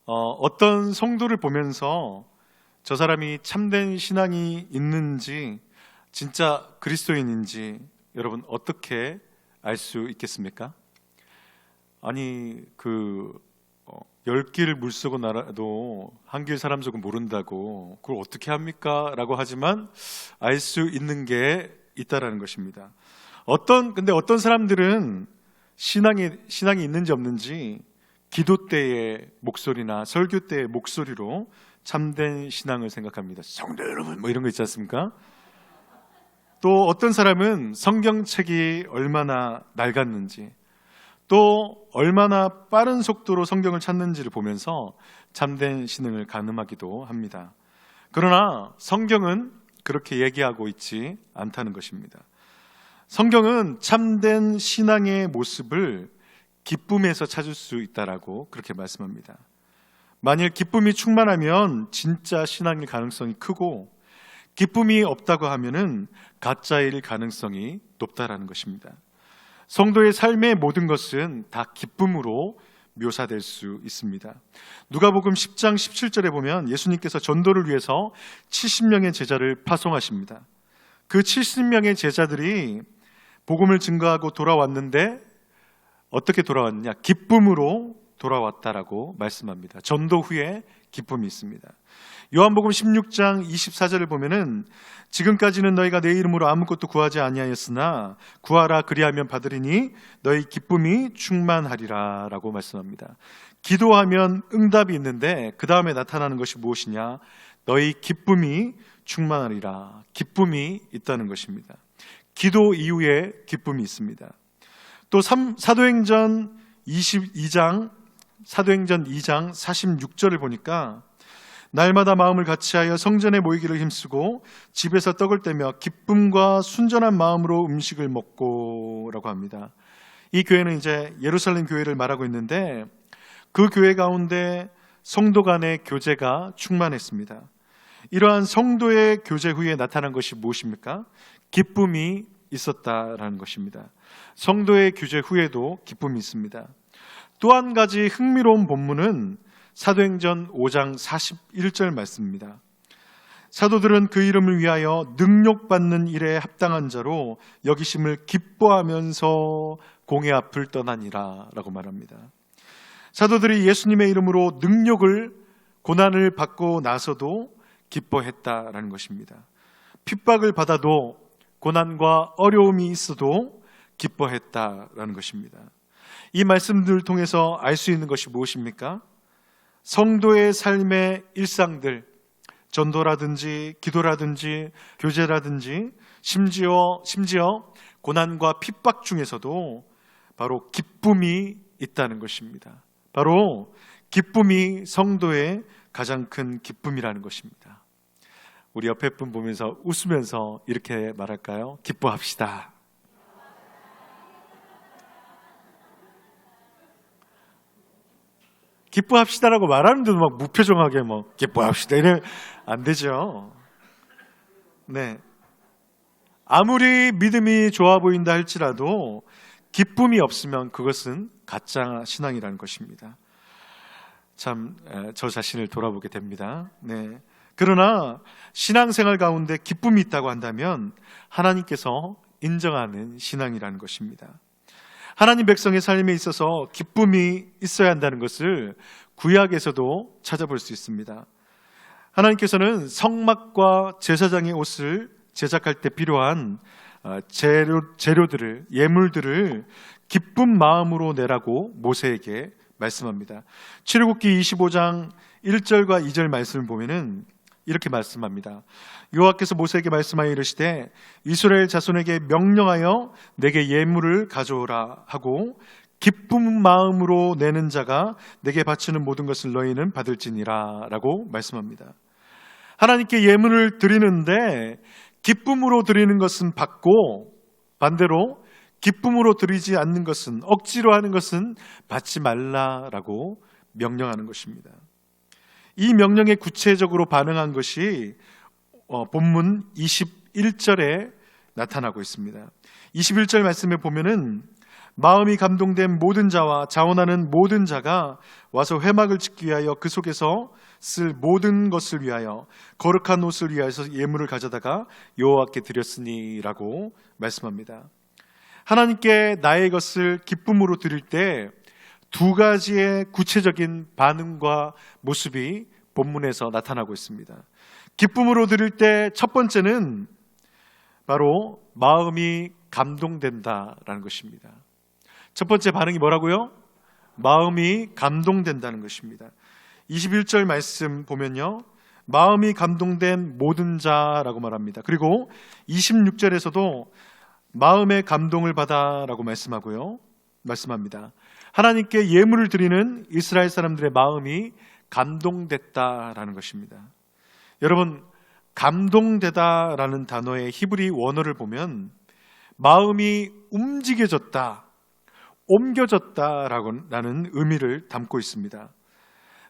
어떤 성도를 보면서 저 사람이 참된 신앙이 있는지, 진짜 그리스도인인지 여러분 어떻게 알 수 있겠습니까? 아니 10길 물쓰고 날아도 한 길 사람 조금 모른다고 그걸 어떻게 합니까? 라고 하지만 알 수 있는 게 있다라는 것입니다. 근데 어떤 사람들은 신앙이 있는지 없는지 기도 때의 목소리나 설교 때의 목소리로 참된 신앙을 생각합니다. 성도 여러분 뭐 이런 거 있지 않습니까? 또 어떤 사람은 성경책이 얼마나 낡았는지, 또 얼마나 빠른 속도로 성경을 찾는지를 보면서 참된 신앙을 가늠하기도 합니다. 그러나 성경은 그렇게 얘기하고 있지 않다는 것입니다. 성경은 참된 신앙의 모습을 기쁨에서 찾을 수 있다라고 그렇게 말씀합니다. 만일 기쁨이 충만하면 진짜 신앙일 가능성이 크고, 기쁨이 없다고 하면은 가짜일 가능성이 높다라는 것입니다. 성도의 삶의 모든 것은 다 기쁨으로 묘사될 수 있습니다. 누가복음 10장 17절에 보면 예수님께서 전도를 위해서 70명의 제자를 파송하십니다. 그 70명의 제자들이 복음을 증거하고 돌아왔는데 어떻게 돌아왔느냐? 기쁨으로 돌아왔다라고 말씀합니다. 전도 후에 기쁨이 있습니다. 요한복음 16장 24절을 보면은 지금까지는 너희가 내 이름으로 아무것도 구하지 아니하였으나 구하라 그리하면 받으리니 너희 기쁨이 충만하리라 라고 말씀합니다. 기도하면 응답이 있는데 그 다음에 나타나는 것이 무엇이냐? 너희 기쁨이 충만하리라. 기쁨이 있다는 것입니다. 기도 이후에 기쁨이 있습니다. 또 사도행전 2장 46절을 보니까 날마다 마음을 같이하여 성전에 모이기를 힘쓰고 집에서 떡을 떼며 기쁨과 순전한 마음으로 음식을 먹고 라고 합니다. 이 교회는 이제 예루살렘 교회를 말하고 있는데 그 교회 가운데 성도 간의 교제가 충만했습니다. 이러한 성도의 교제 후에 나타난 것이 무엇입니까? 기쁨이 있었다라는 것입니다. 성도의 교제 후에도 기쁨이 있습니다. 또 한 가지 흥미로운 본문은 사도행전 5장 41절 말씀입니다. 사도들은 그 이름을 위하여 능력받는 일에 합당한 자로 여기심을 기뻐하면서 공회 앞을 떠나니라 라고 말합니다. 사도들이 예수님의 이름으로 고난을 받고 나서도 기뻐했다라는 것입니다. 핍박을 받아도 고난과 어려움이 있어도 기뻐했다라는 것입니다. 이 말씀들을 통해서 알 수 있는 것이 무엇입니까? 성도의 삶의 일상들, 전도라든지 기도라든지 교제라든지 심지어 고난과 핍박 중에서도 바로 기쁨이 있다는 것입니다. 바로 기쁨이 성도의 가장 큰 기쁨이라는 것입니다. 우리 옆에 분 보면서 웃으면서 이렇게 말할까요? 기뻐합시다. 기뻐합시다라고 말하는데도 막 무표정하게 기뻐합시다 이러면 안 되죠. 네. 아무리 믿음이 좋아 보인다 할지라도 기쁨이 없으면 그것은 가짜 신앙이라는 것입니다. 참 저 자신을 돌아보게 됩니다. 네. 그러나 신앙생활 가운데 기쁨이 있다고 한다면 하나님께서 인정하는 신앙이라는 것입니다. 하나님 백성의 삶에 있어서 기쁨이 있어야 한다는 것을 구약에서도 찾아볼 수 있습니다. 하나님께서는 성막과 제사장의 옷을 제작할 때 필요한 재료들을, 예물들을 기쁜 마음으로 내라고 모세에게 말씀합니다. 출애굽기 25장 1절과 2절 말씀을 보면은 이렇게 말씀합니다. 여호와께서 모세에게 말씀하여 이르시되 이스라엘 자손에게 명령하여 내게 예물을 가져오라 하고 기쁜 마음으로 내는 자가 내게 바치는 모든 것을 너희는 받을지니라 라고 말씀합니다. 하나님께 예물을 드리는데 기쁨으로 드리는 것은 받고 반대로 기쁨으로 드리지 않는 것은, 억지로 하는 것은 받지 말라라고 명령하는 것입니다. 이 명령에 구체적으로 반응한 것이 본문 21절에 나타나고 있습니다. 21절 말씀에 보면은 마음이 감동된 모든 자와 자원하는 모든 자가 와서 회막을 짓기 위하여 그 속에서 쓸 모든 것을 위하여 거룩한 옷을 위하여서 예물을 가져다가 여호와께 드렸으니라고 말씀합니다. 하나님께 나의 것을 기쁨으로 드릴 때 두 가지의 구체적인 반응과 모습이 본문에서 나타나고 있습니다. 기쁨으로 드릴 때 첫 번째는 바로 마음이 감동된다라는 것입니다. 첫 번째 반응이 뭐라고요? 마음이 감동된다는 것입니다. 21절 말씀 보면요, 마음이 감동된 모든 자라고 말합니다. 그리고 26절에서도 마음의 감동을 받아라고 말씀합니다. 하나님께 예물을 드리는 이스라엘 사람들의 마음이 감동됐다라는 것입니다. 여러분, 감동되다라는 단어의 히브리 원어를 보면 마음이 움직여졌다, 옮겨졌다라는 의미를 담고 있습니다.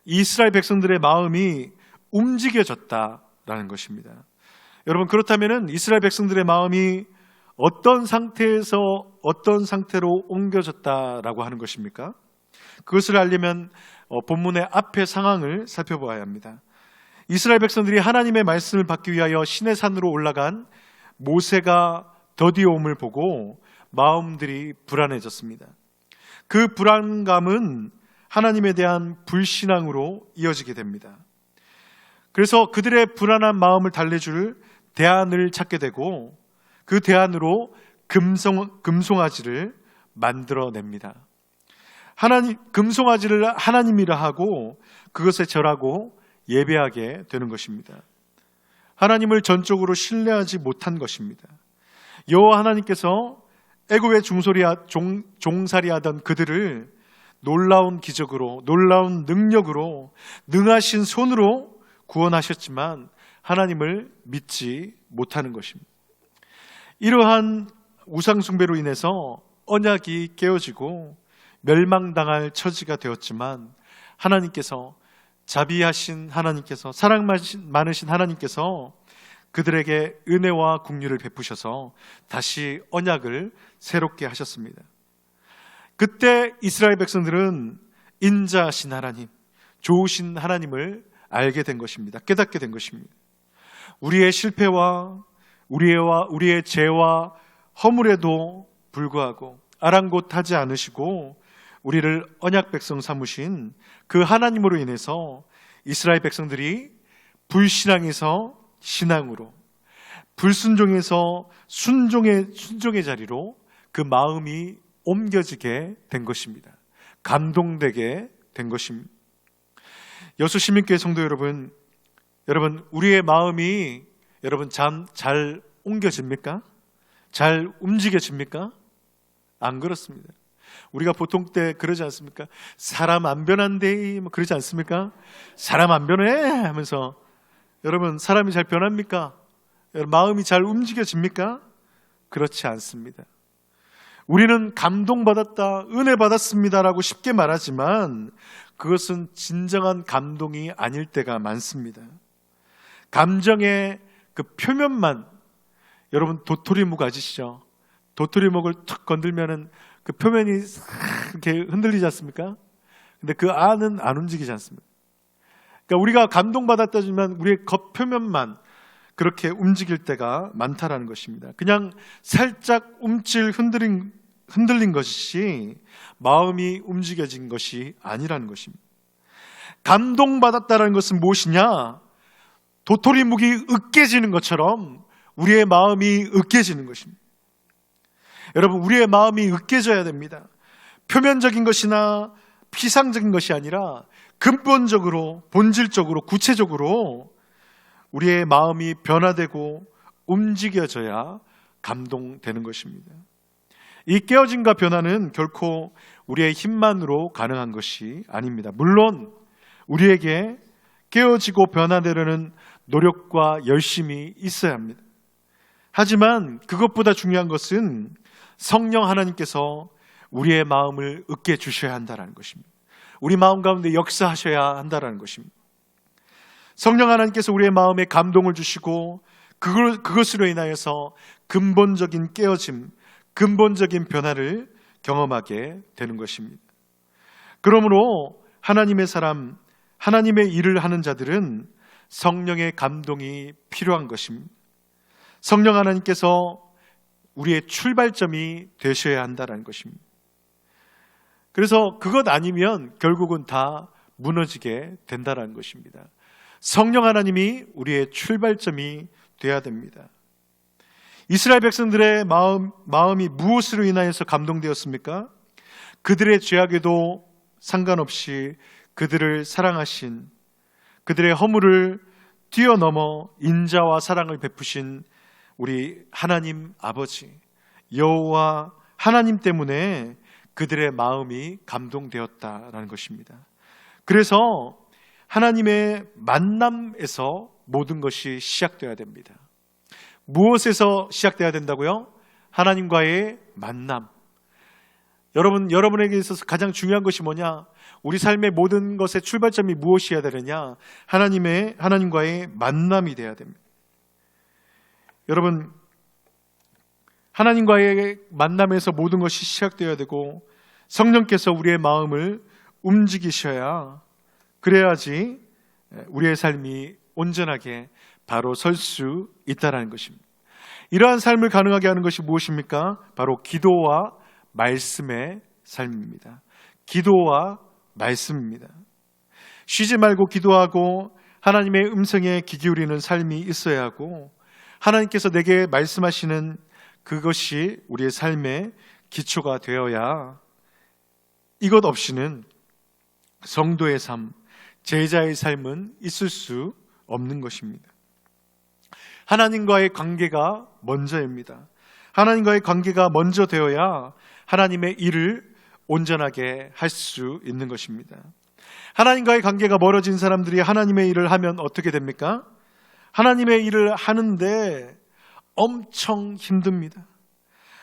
이스라엘 백성들의 마음이 움직여졌다라는 것입니다. 여러분, 그렇다면 이스라엘 백성들의 마음이 어떤 상태에서 어떤 상태로 옮겨졌다라고 하는 것입니까? 그것을 알려면 본문의 앞의 상황을 살펴봐야 합니다. 이스라엘 백성들이 하나님의 말씀을 받기 위하여 시내 산으로 올라간 모세가 더디옴을 보고 마음들이 불안해졌습니다. 그 불안감은 하나님에 대한 불신앙으로 이어지게 됩니다. 그래서 그들의 불안한 마음을 달래줄 대안을 찾게 되고 그 대안으로 금송아지를 만들어냅니다. 금송아지를 하나님이라 하고 그것에 절하고 예배하게 되는 것입니다. 하나님을 전적으로 신뢰하지 못한 것입니다. 여호와 하나님께서 애굽에 종살이하던 그들을 놀라운 기적으로, 놀라운 능력으로, 능하신 손으로 구원하셨지만 하나님을 믿지 못하는 것입니다. 이러한 우상숭배로 인해서 언약이 깨어지고 멸망당할 처지가 되었지만 하나님께서, 자비하신 하나님께서, 사랑 많으신 하나님께서 그들에게 은혜와 긍휼을 베푸셔서 다시 언약을 새롭게 하셨습니다. 그때 이스라엘 백성들은 인자하신 하나님, 좋으신 하나님을 알게 된 것입니다. 깨닫게 된 것입니다. 우리의 실패와 우리의 죄와 허물에도 불구하고 아랑곳하지 않으시고 우리를 언약 백성 삼으신 그 하나님으로 인해서 이스라엘 백성들이 불신앙에서 신앙으로, 불순종에서 순종의 자리로 그 마음이 옮겨지게 된 것입니다. 감동되게 된 것입니다. 여수 시민교회 성도 여러분, 우리의 마음이 여러분 잘 옮겨집니까? 잘 움직여집니까? 안 그렇습니다. 우리가 보통 때 그러지 않습니까? 사람 안 변한데 뭐 그러지 않습니까? 사람 안 변해 하면서, 여러분 사람이 잘 변합니까? 마음이 잘 움직여집니까? 그렇지 않습니다. 우리는 감동받았다, 은혜 받았습니다라고 쉽게 말하지만 그것은 진정한 감동이 아닐 때가 많습니다. 감정의 그 표면만, 여러분 도토리묵 아시죠? 도토리묵을 툭 건들면은 그 표면이 이렇게 흔들리지 않습니까? 근데 그 안은 안 움직이지 않습니다. 그러니까 우리가 감동받았다지만 우리의 겉표면만 그렇게 움직일 때가 많다라는 것입니다. 그냥 살짝 흔들린 것이 마음이 움직여진 것이 아니라는 것입니다. 감동받았다는 것은 무엇이냐? 도토리묵이 으깨지는 것처럼 우리의 마음이 으깨지는 것입니다. 여러분, 우리의 마음이 으깨져야 됩니다. 표면적인 것이나 피상적인 것이 아니라 근본적으로, 본질적으로, 구체적으로 우리의 마음이 변화되고 움직여져야 감동되는 것입니다. 이 깨어짐과 변화는 결코 우리의 힘만으로 가능한 것이 아닙니다. 물론 우리에게 깨어지고 변화되려는 노력과 열심이 있어야 합니다. 하지만 그것보다 중요한 것은 성령 하나님께서 우리의 마음을 으깨 주셔야 한다는 것입니다. 우리 마음 가운데 역사하셔야 한다는 것입니다. 성령 하나님께서 우리의 마음에 감동을 주시고 그것으로 인하여서 근본적인 깨어짐, 근본적인 변화를 경험하게 되는 것입니다. 그러므로 하나님의 사람, 하나님의 일을 하는 자들은 성령의 감동이 필요한 것입니다. 성령 하나님께서 우리의 출발점이 되셔야 한다는 것입니다. 그래서 그것 아니면 결국은 다 무너지게 된다는 것입니다. 성령 하나님이 우리의 출발점이 되어야 됩니다. 이스라엘 백성들의 마음이 무엇으로 인하여서 감동되었습니까? 그들의 죄악에도 상관없이 그들을 사랑하신, 그들의 허물을 뛰어넘어 인자와 사랑을 베푸신 우리 하나님 아버지 여호와 하나님 때문에 그들의 마음이 감동되었다라는 것입니다. 그래서 하나님의 만남에서 모든 것이 시작되어야 됩니다. 무엇에서 시작되어야 된다고요? 하나님과의 만남. 여러분에게 있어서 가장 중요한 것이 뭐냐? 우리 삶의 모든 것의 출발점이 무엇이어야 되느냐? 하나님과의 만남이 되어야 됩니다. 여러분, 하나님과의 만남에서 모든 것이 시작되어야 되고 성령께서 우리의 마음을 움직이셔야, 그래야지 우리의 삶이 온전하게 바로 설 수 있다는 것입니다. 이러한 삶을 가능하게 하는 것이 무엇입니까? 바로 기도와 말씀의 삶입니다. 기도와 말씀입니다. 쉬지 말고 기도하고 하나님의 음성에 귀 기울이는 삶이 있어야 하고, 하나님께서 내게 말씀하시는 그것이 우리의 삶의 기초가 되어야, 이것 없이는 성도의 삶, 제자의 삶은 있을 수 없는 것입니다. 하나님과의 관계가 먼저입니다. 하나님과의 관계가 먼저 되어야 하나님의 일을 온전하게 할 수 있는 것입니다. 하나님과의 관계가 멀어진 사람들이 하나님의 일을 하면 어떻게 됩니까? 하나님의 일을 하는데 엄청 힘듭니다.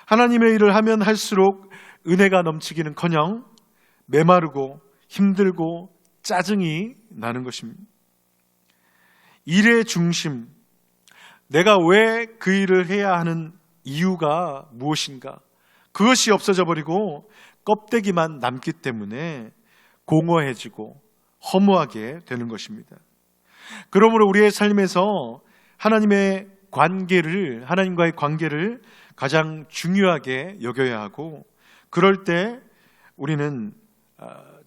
하나님의 일을 하면 할수록 은혜가 넘치기는커녕 메마르고 힘들고 짜증이 나는 것입니다. 일의 중심, 내가 왜 그 일을 해야 하는 이유가 무엇인가, 그것이 없어져 버리고 껍데기만 남기 때문에 공허해지고 허무하게 되는 것입니다. 그러므로 우리의 삶에서 하나님과의 관계를 가장 중요하게 여겨야 하고, 그럴 때 우리는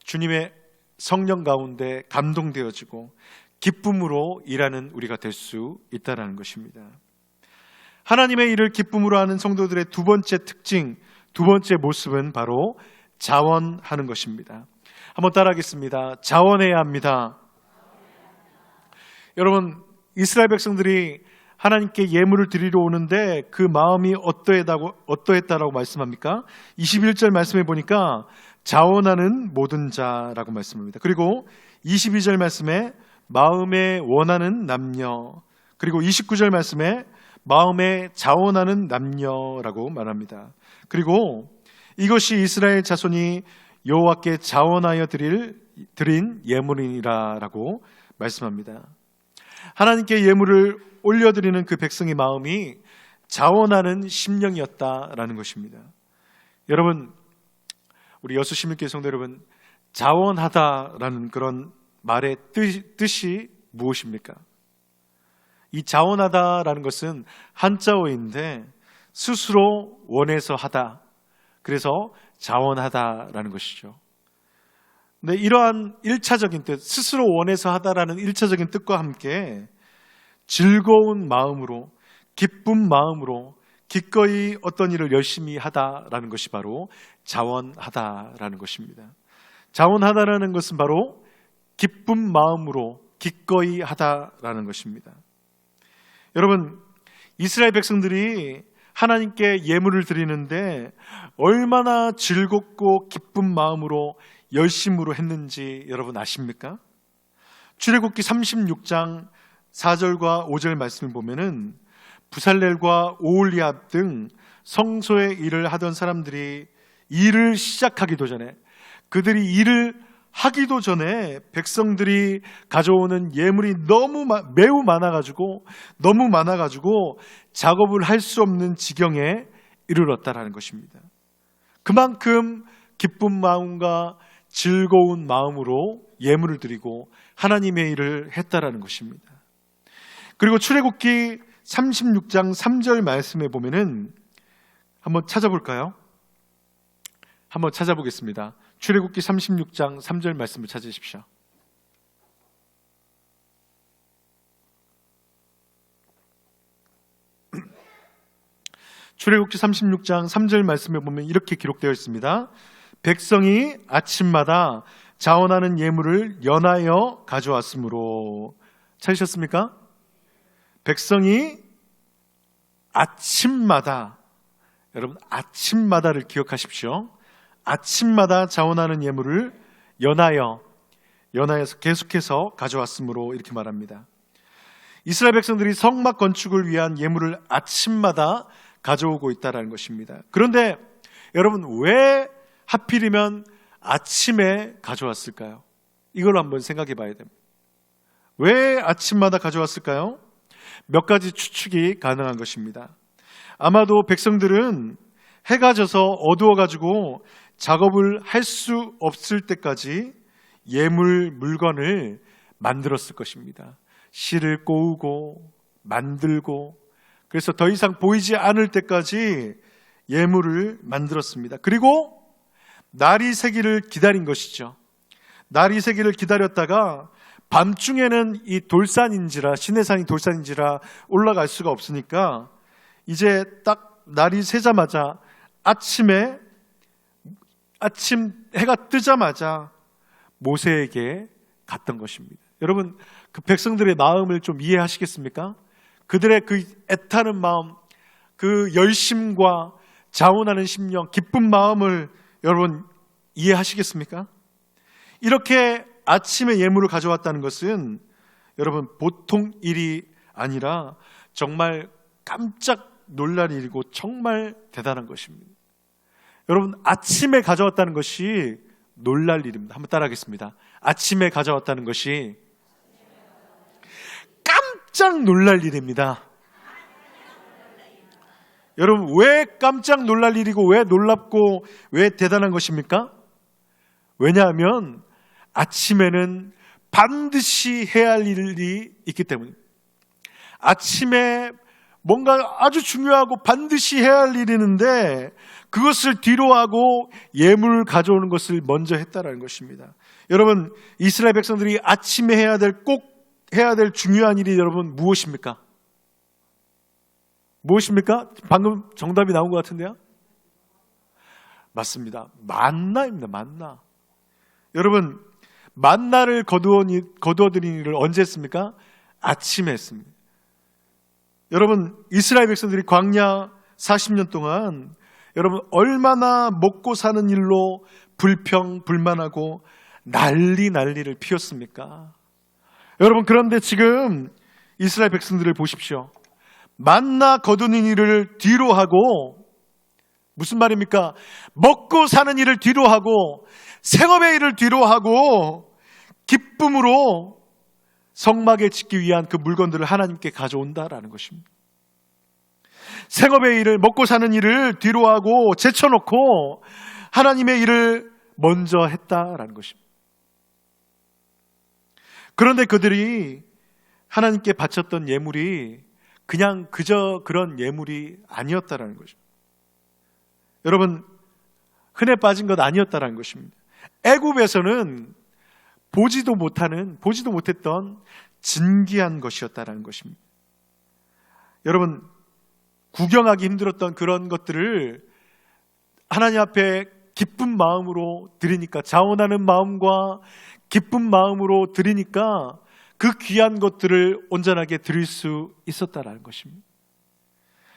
주님의 성령 가운데 감동되어지고 기쁨으로 일하는 우리가 될 수 있다는 것입니다. 하나님의 일을 기쁨으로 하는 성도들의 두 번째 특징, 두 번째 모습은 바로 자원하는 것입니다. 한번 따라하겠습니다. 자원해야 합니다. 여러분, 이스라엘 백성들이 하나님께 예물을 드리러 오는데 그 마음이 어떠했다라고 말씀합니까? 21절 말씀해 보니까 자원하는 모든 자라고 말씀합니다. 그리고 22절 말씀에 마음에 원하는 남녀, 그리고 29절 말씀에 마음에 자원하는 남녀라고 말합니다. 그리고 이것이 이스라엘 자손이 여호와께 자원하여 드린 예물이라라고 말씀합니다. 하나님께 예물을 올려드리는 그 백성의 마음이 자원하는 심령이었다라는 것입니다. 여러분, 우리 여수 시민교회 성도 여러분, 자원하다라는 그런 말의 뜻이 무엇입니까? 이 자원하다라는 것은 한자어인데 스스로 원해서 하다, 그래서 자원하다라는 것이죠. 근데 이러한 1차적인 뜻, 스스로 원해서 하다라는 1차적인 뜻과 함께 즐거운 마음으로, 기쁜 마음으로 기꺼이 어떤 일을 열심히 하다라는 것이 바로 자원하다라는 것입니다. 자원하다라는 것은 바로 기쁜 마음으로 기꺼이 하다라는 것입니다. 여러분, 이스라엘 백성들이 하나님께 예물을 드리는데 얼마나 즐겁고 기쁜 마음으로 열심으로 했는지 여러분 아십니까? 출애굽기 36장 4절과 5절 말씀을 보면은 부살렐과 오홀리압 등 성소의 일을 하던 사람들이 일을 시작하기도 전에, 그들이 일을 하기도 전에 백성들이 가져오는 예물이 매우 많아가지고 작업을 할 수 없는 지경에 이르렀다라는 것입니다. 그만큼 기쁜 마음과 즐거운 마음으로 예물을 드리고 하나님의 일을 했다라는 것입니다. 그리고 출애굽기 36장 3절 말씀에 보면은 한번 찾아볼까요? 한번 찾아보겠습니다. 출애굽기 36장 3절 말씀을 찾으십시오. 출애굽기 36장 3절 말씀에 보면 이렇게 기록되어 있습니다. 백성이 아침마다 자원하는 예물을 연하여 가져왔으므로. 찾으셨습니까? 백성이 아침마다, 여러분 아침마다를 기억하십시오. 아침마다 자원하는 예물을 연하여서 계속해서 가져왔으므로 이렇게 말합니다. 이스라엘 백성들이 성막 건축을 위한 예물을 아침마다 가져오고 있다는 것입니다. 그런데 여러분 왜 하필이면 아침에 가져왔을까요? 이걸 한번 생각해 봐야 됩니다. 왜 아침마다 가져왔을까요? 몇 가지 추측이 가능한 것입니다. 아마도 백성들은 해가 져서 어두워가지고 작업을 할 수 없을 때까지 물건을 만들었을 것입니다. 실을 꼬우고 만들고, 그래서 더 이상 보이지 않을 때까지 예물을 만들었습니다. 그리고 날이 새기를 기다린 것이죠. 날이 새기를 기다렸다가 밤중에는 이 돌산인지라, 시내산이 돌산인지라 올라갈 수가 없으니까 이제 딱 날이 새자마자 아침 해가 뜨자마자 모세에게 갔던 것입니다. 여러분 그 백성들의 마음을 좀 이해하시겠습니까? 그들의 그 애타는 마음, 그 열심과 자원하는 심령, 기쁜 마음을 여러분 이해하시겠습니까? 이렇게 아침에 예물을 가져왔다는 것은 여러분 보통 일이 아니라 정말 깜짝 놀랄 일이고 정말 대단한 것입니다. 여러분 아침에 가져왔다는 것이 놀랄 일입니다. 한번 따라하겠습니다. 아침에 가져왔다는 것이 깜짝 놀랄 일입니다. 여러분 왜 깜짝 놀랄 일이고 왜 놀랍고 왜 대단한 것입니까? 왜냐하면 아침에는 반드시 해야 할 일이 있기 때문입니다. 아침에 뭔가 아주 중요하고 반드시 해야 할 일이 있는데 그것을 뒤로 하고 예물을 가져오는 것을 먼저 했다는 것입니다. 여러분 이스라엘 백성들이 아침에 꼭 해야 될 중요한 일이 여러분 무엇입니까? 무엇입니까? 방금 정답이 나온 것 같은데요? 맞습니다. 만나입니다. 만나. 여러분 만나를 거두어드린 일을 언제 했습니까? 아침에 했습니다. 여러분 이스라엘 백성들이 광야 40년 동안 여러분 얼마나 먹고 사는 일로 불평불만하고 난리를 피웠습니까? 여러분 그런데 지금 이스라엘 백성들을 보십시오. 만나 거두는 일을 뒤로 하고, 무슨 말입니까? 먹고 사는 일을 뒤로 하고 생업의 일을 뒤로 하고 기쁨으로 성막에 짓기 위한 그 물건들을 하나님께 가져온다라는 것입니다. 생업의 일을, 먹고 사는 일을 뒤로 하고 제쳐놓고 하나님의 일을 먼저 했다라는 것입니다. 그런데 그들이 하나님께 바쳤던 예물이 그냥 그저 그런 예물이 아니었다라는 것입니다. 여러분 흔해 빠진 것 아니었다라는 것입니다. 애굽에서는 보지도 못했던 진귀한 것이었다라는 것입니다. 여러분 구경하기 힘들었던 그런 것들을 하나님 앞에 기쁜 마음으로 드리니까, 자원하는 마음과 기쁜 마음으로 드리니까 그 귀한 것들을 온전하게 드릴 수 있었다라는 것입니다.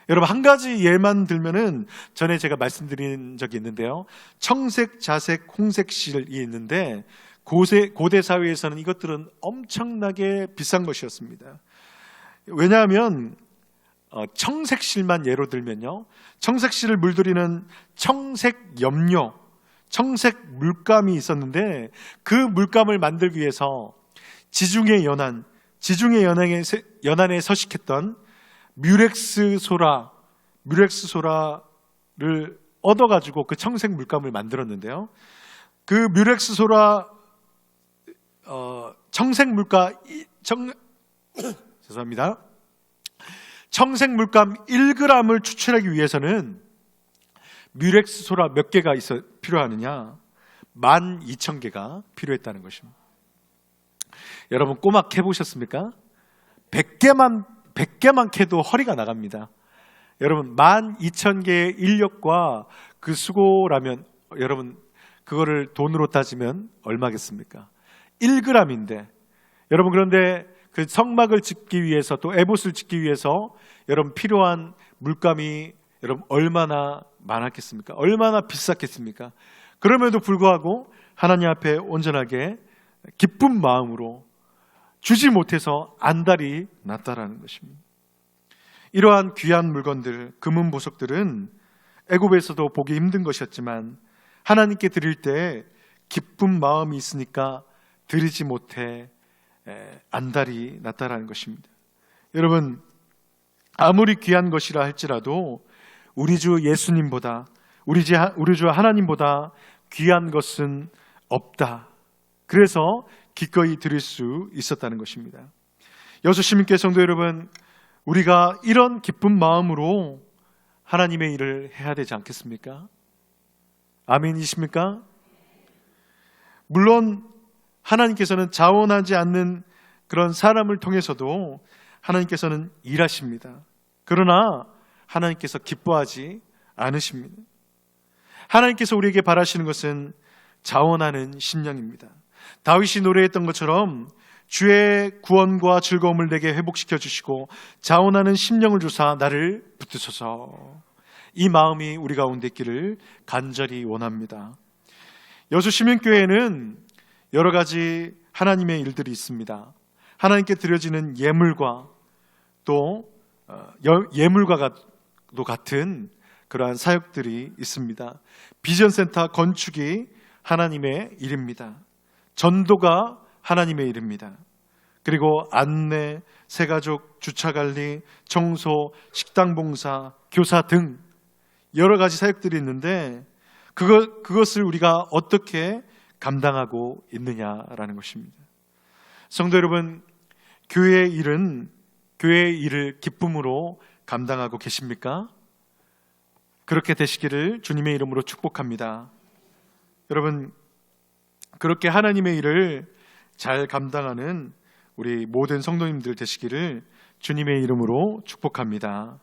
여러분 한 가지 예만 들면은 전에 제가 말씀드린 적이 있는데요. 청색, 자색, 홍색 실이 있는데 고대 사회에서는 이것들은 엄청나게 비싼 것이었습니다. 왜냐하면 청색 실만 예로 들면요, 청색 실을 물들이는 청색 염료, 청색 물감이 있었는데 그 물감을 만들기 위해서 지중해 연안에 서식했던 뮤렉스 소라를 얻어가지고 그 청색 물감을 만들었는데요. 그 뮤렉스 소라 청색 물감 죄송합니다. 청색 물감 1g을 추출하기 위해서는 뮤렉스 소라 몇 개가 필요하느냐? 12,000개가 필요했다는 것입니다. 여러분 꼬막 해보셨습니까? 100개만 캐도 허리가 나갑니다. 여러분 12,000개의 인력과 그 수고라면 여러분 그거를 돈으로 따지면 얼마겠습니까? 1g인데 여러분 그런데 그 성막을 짓기 위해서 또 에봇을 짓기 위해서 여러분 필요한 물감이 여러분 얼마나 많았겠습니까? 얼마나 비쌌겠습니까? 그럼에도 불구하고 하나님 앞에 온전하게 기쁜 마음으로 주지 못해서 안달이 났다라는 것입니다. 이러한 귀한 물건들, 금은 보석들은 애굽에서도 보기 힘든 것이었지만 하나님께 드릴 때 기쁜 마음이 있으니까 드리지 못해 안달이 났다라는 것입니다. 여러분 아무리 귀한 것이라 할지라도 우리 주 예수님보다 우리 주 하나님보다 귀한 것은 없다. 그래서 기꺼이 드릴 수 있었다는 것입니다. 여수 시민교회 성도 여러분, 우리가 이런 기쁜 마음으로 하나님의 일을 해야 되지 않겠습니까? 아멘이십니까? 물론 하나님께서는 자원하지 않는 그런 사람을 통해서도 하나님께서는 일하십니다. 그러나 하나님께서 기뻐하지 않으십니다. 하나님께서 우리에게 바라시는 것은 자원하는 심령입니다. 다윗이 노래했던 것처럼 주의 구원과 즐거움을 내게 회복시켜 주시고 자원하는 심령을 주사 나를 붙드소서. 이 마음이 우리 가운데 있기를 간절히 원합니다. 여수 시민교회는 여러 가지 하나님의 일들이 있습니다. 하나님께 드려지는 예물과 또 예물과도 같은 그러한 사역들이 있습니다. 비전센터 건축이 하나님의 일입니다. 전도가 하나님의 일입니다. 그리고 안내, 새가족, 주차관리, 청소, 식당봉사, 교사 등 여러 가지 사역들이 있는데 그것을 우리가 어떻게 감당하고 있느냐라는 것입니다. 성도 여러분, 교회의 일을 기쁨으로 감당하고 계십니까? 그렇게 되시기를 주님의 이름으로 축복합니다. 여러분, 그렇게 하나님의 일을 잘 감당하는 우리 모든 성도님들 되시기를 주님의 이름으로 축복합니다.